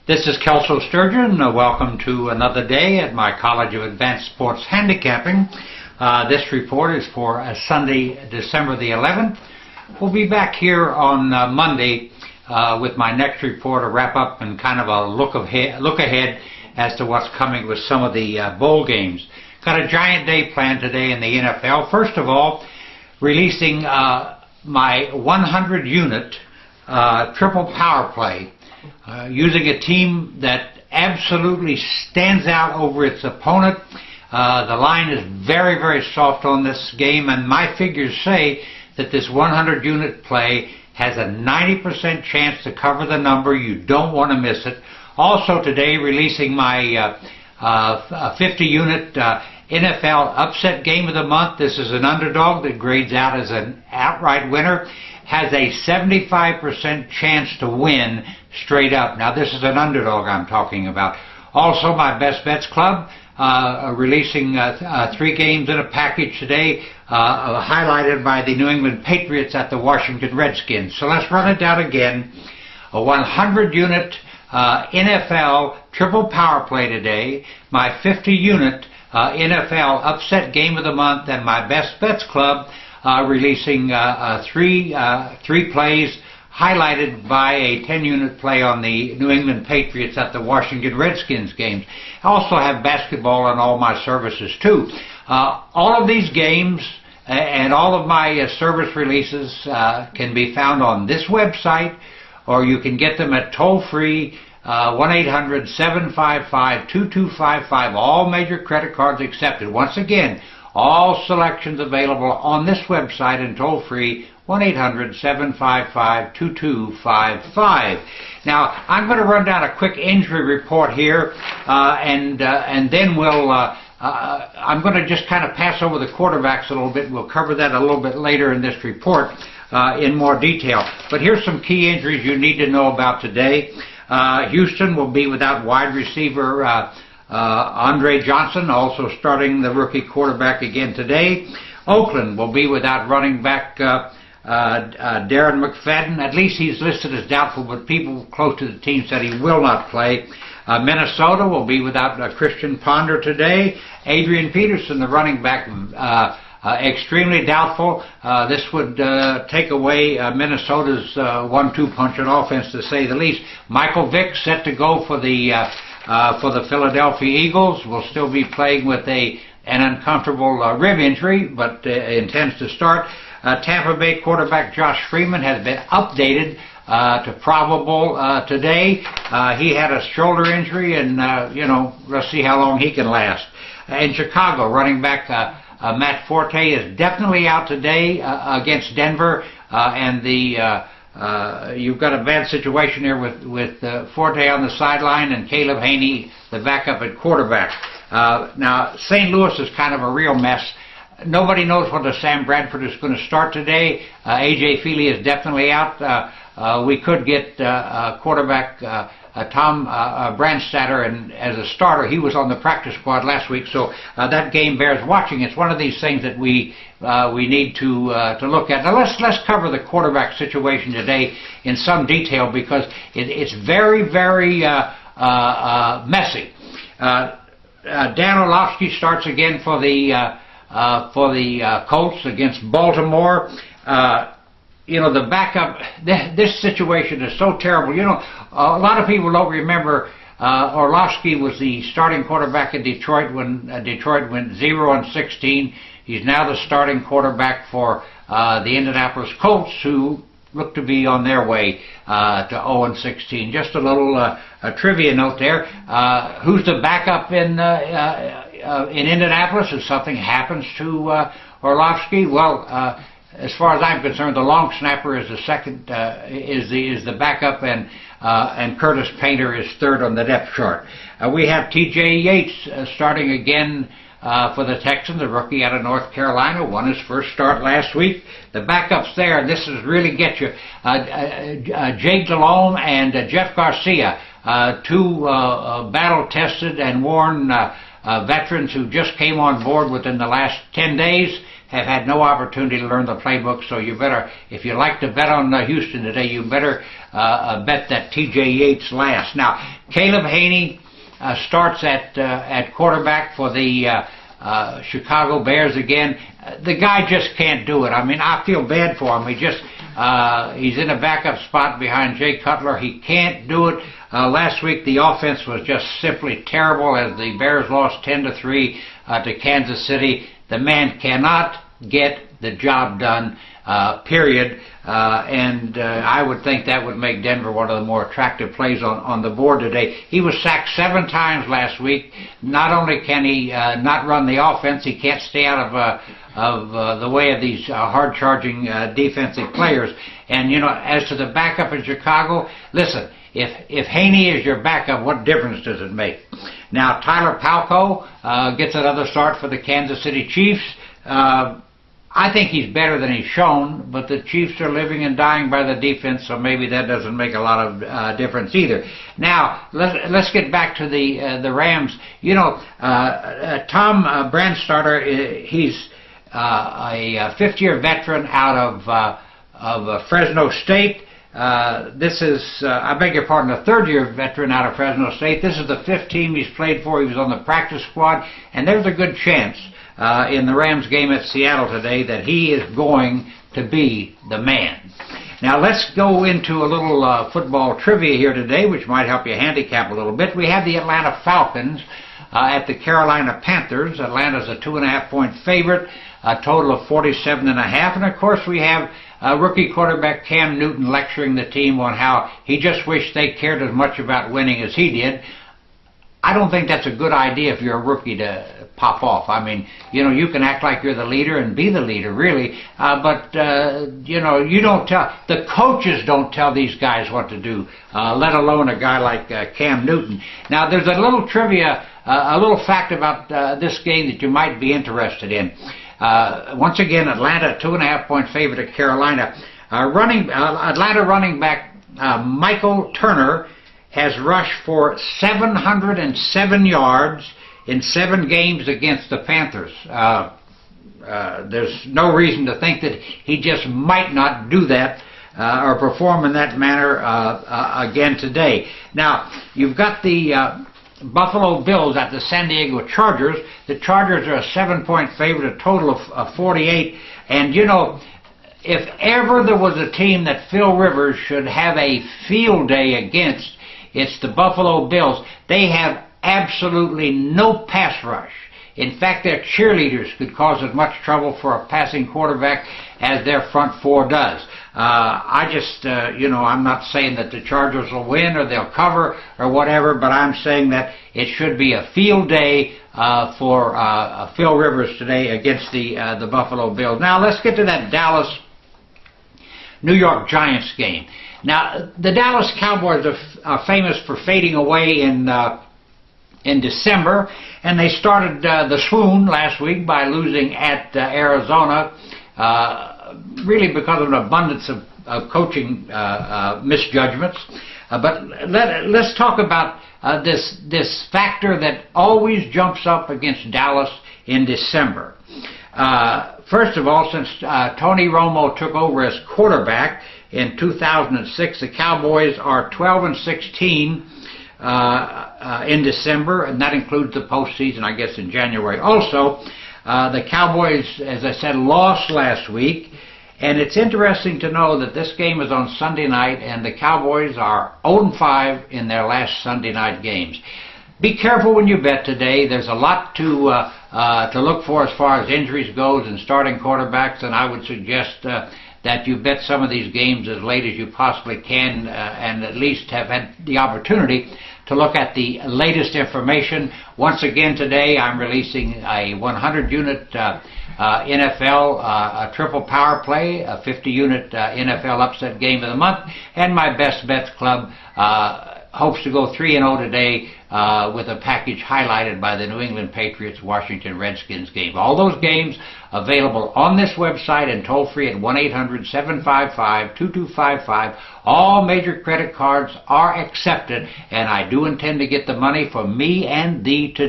This is Kelso Sturgeon. Welcome to another day at my College of Advanced Sports Handicapping. This report is for Sunday, December the 11th. We'll be back here on Monday with my next report, a wrap-up and kind of a look ahead as to what's coming with some of the bowl games. Got a giant day planned today in the NFL. First of all, releasing my 100-unit triple power play. Using a team that absolutely stands out over its opponent. The line is very, very soft on this game, and my figures say that this 100-unit play has a 90% chance to cover the number. You don't want to miss it. Also today, releasing my 50-unit NFL upset game of the month. This is an underdog that grades out as an outright winner. Has a 75% chance to win straight up. Now this is an underdog I'm talking about. Also my Best Bets Club, releasing 3 games in a package today, highlighted by the New England Patriots at the Washington Redskins. So let's run it down again. A 100-unit NFL triple power play today, my 50-unit NFL upset game of the month, and my Best Bets Club, releasing three plays, highlighted by a 10-unit play on the New England Patriots at the Washington Redskins games. I also have basketball on all my services too. All of these games and all of my service releases can be found on this website, or you can get them at toll-free 1-800-755-2255. All major credit cards accepted. Once again, all selections available on this website and toll-free 1-800-755-2255. Now, I'm going to run down a quick injury report here, and then we'll. I'm going to just kind of pass over the quarterbacks a little bit. We'll cover that a little bit later in this report in more detail. But here's some key injuries you need to know about today. Houston will be without wide receiver Andre Johnson, also starting the rookie quarterback again today. Oakland will be without running back Darren McFadden. At least he's listed as doubtful, but people close to the team said he will not play. Minnesota will be without Christian Ponder today. Adrian Peterson, the running back, extremely doubtful. This would take away Minnesota's 1-2 punch on offense, to say the least. Michael Vick set to go for the Philadelphia Eagles. Will still be playing with an uncomfortable rib injury, but intends to start. Tampa Bay quarterback Josh Freeman has been updated to probable today. He had a shoulder injury, and let's see how long he can last. In Chicago, running back Matt Forte is definitely out today against Denver, and you've got a bad situation here with Forte on the sideline and Caleb Haney, the backup at quarterback. Now, St. Louis is kind of a real mess. Nobody knows whether Sam Bradford is going to start today. A.J. Feely is definitely out. We could get quarterback Tom Brandstatter as a starter. He was on the practice squad last week, so that game bears watching. It's one of these things that we need to look at. Now let's cover the quarterback situation today in some detail, because it's very, very messy. Dan Orlovsky starts again for the Colts against Baltimore. The backup, this situation is so terrible. A lot of people don't remember Orlovsky was the starting quarterback in Detroit when Detroit went 0-16. He's now the starting quarterback for the Indianapolis Colts, who look to be on their way to 0-16. Just a little trivia note there. Who's the backup in Indianapolis if something happens to Orlovsky? Well, as far as I'm concerned, the long snapper is the second, is the backup, and Curtis Painter is third on the depth chart. We have T.J. Yates starting again for the Texans, a rookie out of North Carolina, won his first start last week. The backups there, and this is really get you, Jake Delhomme and Jeff Garcia, two battle-tested and worn veterans who just came on board within the last 10 days. have had no opportunity to learn the playbook. So you better, if you like to bet on Houston today, you better bet that T.J. Yates last. Now, Caleb Haney starts at quarterback for the Chicago Bears again. The guy just can't do it. I mean, I feel bad for him. He's in a backup spot behind Jay Cutler. He can't do it. Last week the offense was just simply terrible as the Bears lost 10-3 to Kansas City. The man cannot get the job done, period. And I would think that would make Denver one of the more attractive plays on the board today. He was sacked 7 times last week. Not only can he not run the offense, he can't stay out of the way of these hard-charging defensive players. And, you know, as to the backup in Chicago, listen, if Haney is your backup, what difference does it make? Now, Tyler Palko gets another start for the Kansas City Chiefs. I think he's better than he's shown, but the Chiefs are living and dying by the defense, so maybe that doesn't make a lot of difference either. Now, let's get back to the Rams. You know, Tom Brandstarter, he's a fifth-year veteran out of Fresno State. This is, I beg your pardon, a third-year veteran out of Fresno State. This is the 5th team he's played for. He was on the practice squad, and there's a good chance in the Rams game at Seattle today that he is going to be the man. Now let's go into a little football trivia here today, which might help you handicap a little bit. We have the Atlanta Falcons at the Carolina Panthers. Atlanta's a 2.5-point favorite, a total of 47.5. And of course we have rookie quarterback Cam Newton lecturing the team on how he just wished they cared as much about winning as he did. I don't think that's a good idea if you're a rookie to pop off. I mean, you know, you can act like you're the leader and be the leader, really, but, you know, you don't tell, the coaches don't tell these guys what to do, let alone a guy like Cam Newton. Now, there's a little trivia, a little fact about this game that you might be interested in. Once again, Atlanta, 2.5-point favorite at Carolina. Atlanta running back Michael Turner has rushed for 707 yards in 7 games against the Panthers. There's no reason to think that he just might not do that or perform in that manner again today. Now, you've got the Buffalo Bills at the San Diego Chargers. The Chargers are a 7-point favorite, a total of 48. And, you know, if ever there was a team that Phil Rivers should have a field day against, it's the Buffalo Bills. They have absolutely no pass rush. In fact, their cheerleaders could cause as much trouble for a passing quarterback as their front four does. I just, you know, I'm not saying that the Chargers will win or they'll cover or whatever, but I'm saying that it should be a field day for Phil Rivers today against the Buffalo Bills. Now, let's get to that Dallas-New York Giants game. Now, the Dallas Cowboys are famous for fading away in December, and they started the swoon last week by losing at Arizona, really because of an abundance of coaching misjudgments. But let's talk about this factor that always jumps up against Dallas in December. First of all, since Tony Romo took over as quarterback in 2006, the Cowboys are 12-16 in December, and that includes the postseason, I guess, in January. Also, the Cowboys, as I said, lost last week, and it's interesting to know that this game is on Sunday night, and the Cowboys are 0-5 in their last Sunday night games. Be careful when you bet today. There's a lot to look for as far as injuries goes and starting quarterbacks, and I would suggest that you bet some of these games as late as you possibly can and at least have had the opportunity to look at the latest information. Once again today I'm releasing a 100-unit NFL a triple power play, a 50-unit NFL upset game of the month, and my Best Bets Club hopes to go 3-0 today with a package highlighted by the New England Patriots Washington Redskins game. All those games available on this website and toll free at 1-800-755-2255. All major credit cards are accepted, and I do intend to get the money for me and thee today.